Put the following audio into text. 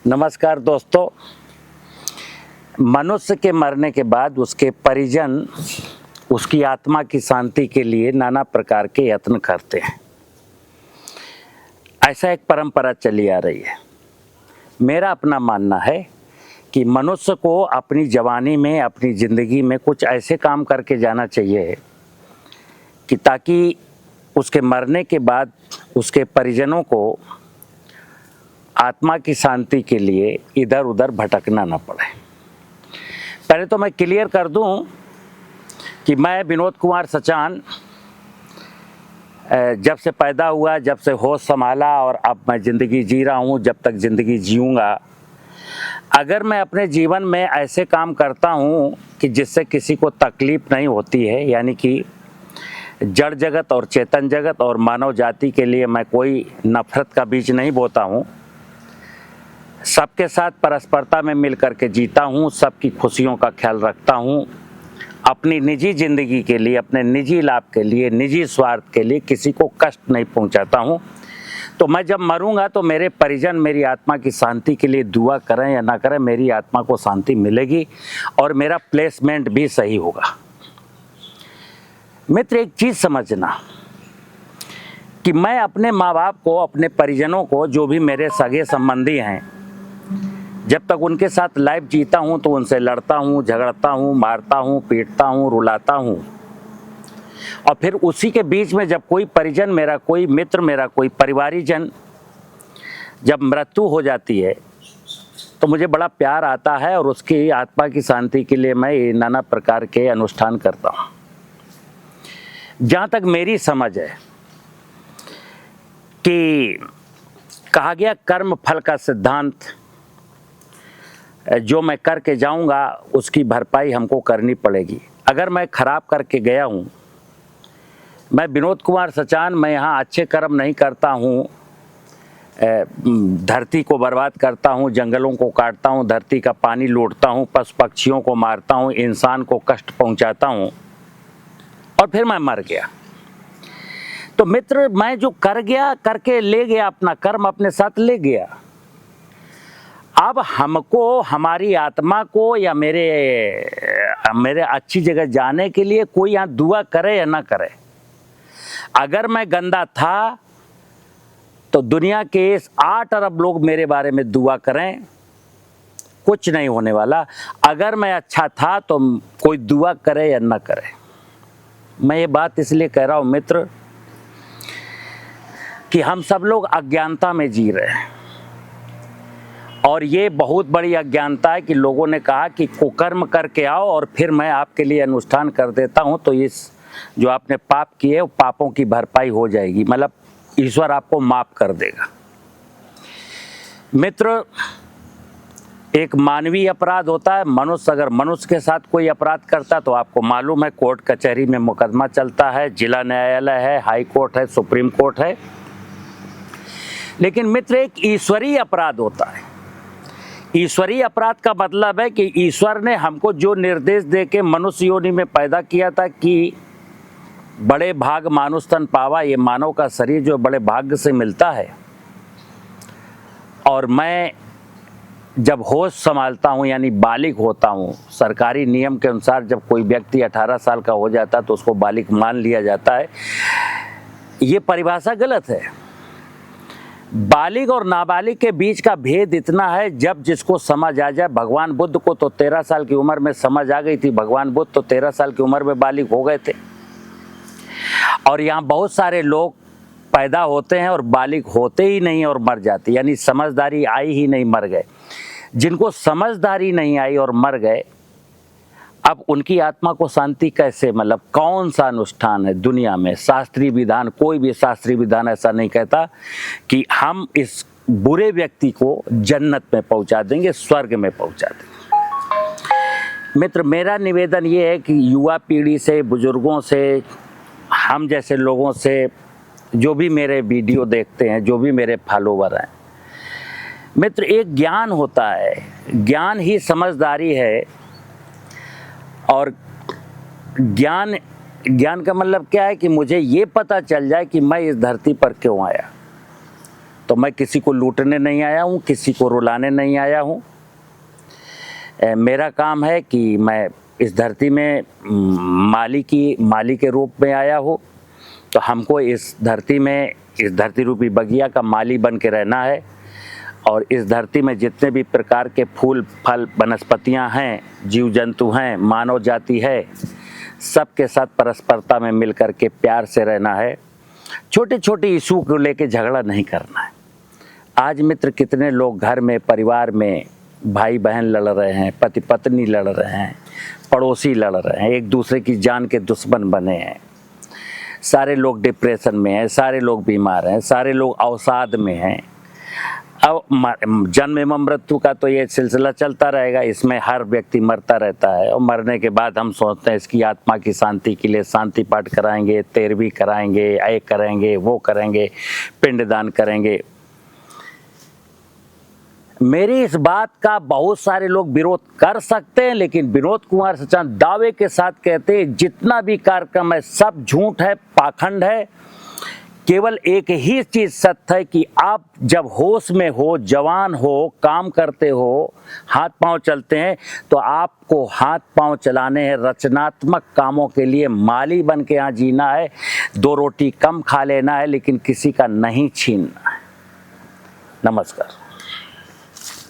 नमस्कार दोस्तों। मनुष्य के मरने के बाद उसके परिजन उसकी आत्मा की शांति के लिए नाना प्रकार के यत्न करते हैं। ऐसा एक परंपरा चली आ रही है। मेरा अपना मानना है कि मनुष्य को अपनी जवानी में, अपनी ज़िंदगी में कुछ ऐसे काम करके जाना चाहिए कि ताकि उसके मरने के बाद उसके परिजनों को आत्मा की शांति के लिए इधर उधर भटकना न पड़े। पहले तो मैं क्लियर कर दूं कि मैं विनोद कुमार सचान जब से पैदा हुआ, जब से होश संभाला और अब मैं ज़िंदगी जी रहा हूं, जब तक ज़िंदगी जीऊँगा, अगर मैं अपने जीवन में ऐसे काम करता हूं कि जिससे किसी को तकलीफ़ नहीं होती है, यानी कि जड़ जगत और चेतन जगत और मानव जाति के लिए मैं कोई नफ़रत का बीज नहीं बोता हूं, सबके साथ परस्परता में मिल करके जीता हूँ, सबकी खुशियों का ख्याल रखता हूँ, अपनी निजी ज़िंदगी के लिए, अपने निजी लाभ के लिए, निजी स्वार्थ के लिए किसी को कष्ट नहीं पहुँचाता हूँ, तो मैं जब मरूंगा तो मेरे परिजन मेरी आत्मा की शांति के लिए दुआ करें या ना करें, मेरी आत्मा को शांति मिलेगी और मेरा प्लेसमेंट भी सही होगा। मित्र, एक चीज़ समझना कि मैं अपने माँ बाप को, अपने परिजनों को, जो भी मेरे सगे संबंधी हैं, जब तक उनके साथ लाइफ जीता हूँ तो उनसे लड़ता हूँ, झगड़ता हूँ, मारता हूँ, पीटता हूँ, रुलाता हूँ, और फिर उसी के बीच में जब कोई परिजन मेरा, कोई मित्र मेरा, कोई परिवारीजन जब मृत्यु हो जाती है तो मुझे बड़ा प्यार आता है और उसकी आत्मा की शांति के लिए मैं नाना प्रकार के अनुष्ठान करता हूँ। जहाँ तक मेरी समझ है कि कहा गया कर्म फल का सिद्धांत, जो मैं करके जाऊंगा उसकी भरपाई हमको करनी पड़ेगी। अगर मैं खराब करके गया हूं, मैं विनोद कुमार सचान, मैं यहाँ अच्छे कर्म नहीं करता हूं, धरती को बर्बाद करता हूं, जंगलों को काटता हूं, धरती का पानी लूटता हूं, पशु पक्षियों को मारता हूं, इंसान को कष्ट पहुंचाता हूं और फिर मैं मर गया, तो मित्र मैं जो कर गया, करके ले गया, अपना कर्म अपने साथ ले गया। अब हमको, हमारी आत्मा को या मेरे अच्छी जगह जाने के लिए कोई यहाँ दुआ करे या ना करे, अगर मैं गंदा था तो दुनिया के 8 अरब लोग मेरे बारे में दुआ करें, कुछ नहीं होने वाला। अगर मैं अच्छा था तो कोई दुआ करे या ना करे। मैं ये बात इसलिए कह रहा हूँ मित्र कि हम सब लोग अज्ञानता में जी रहे हैं और ये बहुत बड़ी अज्ञानता है कि लोगों ने कहा कि कुकर्म करके आओ और फिर मैं आपके लिए अनुष्ठान कर देता हूं, तो इस जो आपने पाप किए वो पापों की भरपाई हो जाएगी, मतलब ईश्वर आपको माफ कर देगा। मित्र, एक मानवीय अपराध होता है। मनुष्य अगर मनुष्य के साथ कोई अपराध करता है तो आपको मालूम है कोर्ट कचहरी में मुकदमा चलता है, जिला न्यायालय है, हाई कोर्ट है, सुप्रीम कोर्ट है। लेकिन मित्र, एक ईश्वरीय अपराध होता है। ईश्वरीय अपराध का मतलब है कि ईश्वर ने हमको जो निर्देश दे के मनुष्य योनि में पैदा किया था कि बड़े भाग मानुष तन पावा, ये मानव का शरीर जो बड़े भाग्य से मिलता है, और मैं जब होश संभालता हूँ यानी बालिग होता हूँ, सरकारी नियम के अनुसार जब कोई व्यक्ति 18 साल का हो जाता है तो उसको बालिग मान लिया जाता है। ये परिभाषा गलत है। बालिग और नाबालिग के बीच का भेद इतना है, जब जिसको समझ आ जाए। भगवान बुद्ध को तो 13 साल की उम्र में समझ आ गई थी। भगवान बुद्ध तो 13 साल की उम्र में बालिग हो गए थे। और यहाँ बहुत सारे लोग पैदा होते हैं और बालिग होते ही नहीं और मर जाते, यानी समझदारी आई ही नहीं, मर गए। जिनको समझदारी नहीं आई और मर गए, अब उनकी आत्मा को शांति कैसे, मतलब कौन सा अनुष्ठान है दुनिया में? शास्त्रीय विधान, कोई भी शास्त्रीय विधान ऐसा नहीं कहता कि हम इस बुरे व्यक्ति को जन्नत में पहुंचा देंगे, स्वर्ग में पहुंचा देंगे। मित्र, मेरा निवेदन ये है कि युवा पीढ़ी से, बुजुर्गों से, हम जैसे लोगों से, जो भी मेरे वीडियो देखते हैं, जो भी मेरे फॉलोवर हैं, मित्र, एक ज्ञान होता है, ज्ञान ही समझदारी है। और ज्ञान का मतलब क्या है कि मुझे ये पता चल जाए कि मैं इस धरती पर क्यों आया, तो मैं किसी को लूटने नहीं आया हूँ, किसी को रुलाने नहीं आया हूँ। मेरा काम है कि मैं इस धरती में माली के रूप में आया हूँ, तो हमको इस धरती रूपी बगिया का माली बन के रहना है। और इस धरती में जितने भी प्रकार के फूल फल वनस्पतियाँ हैं, जीव जंतु हैं, मानव जाति है, सबके साथ परस्परता में मिल कर के प्यार से रहना है। छोटे छोटे इशू को लेके झगड़ा नहीं करना है। आज मित्र कितने लोग घर में, परिवार में भाई बहन लड़ रहे हैं, पति पत्नी लड़ रहे हैं, पड़ोसी लड़ रहे हैं, एक दूसरे की जान के दुश्मन बने हैं। सारे लोग डिप्रेशन में हैं, सारे लोग बीमार हैं, सारे लोग अवसाद में हैं। अब जन्म एवं मृत्यु का तो ये सिलसिला चलता रहेगा, इसमें हर व्यक्ति मरता रहता है। और मरने के बाद हम सोचते हैं इसकी आत्मा की शांति के लिए शांति पाठ कराएंगे, तेरहवीं कराएंगे, एक करेंगे, वो करेंगे, पिंडदान करेंगे। मेरी इस बात का बहुत सारे लोग विरोध कर सकते हैं, लेकिन विनोद कुमार सचान दावे के साथ कहते हैं जितना भी कार्यक्रम है सब झूठ है, पाखंड है। केवल एक ही चीज सत्य है कि आप जब होश में हो, जवान हो, काम करते हो, हाथ पांव चलते हैं, तो आपको हाथ पांव चलाने हैं रचनात्मक कामों के लिए। माली बन के यहाँ जीना है, 2 रोटी कम खा लेना है, लेकिन किसी का नहीं छीनना है। नमस्कार।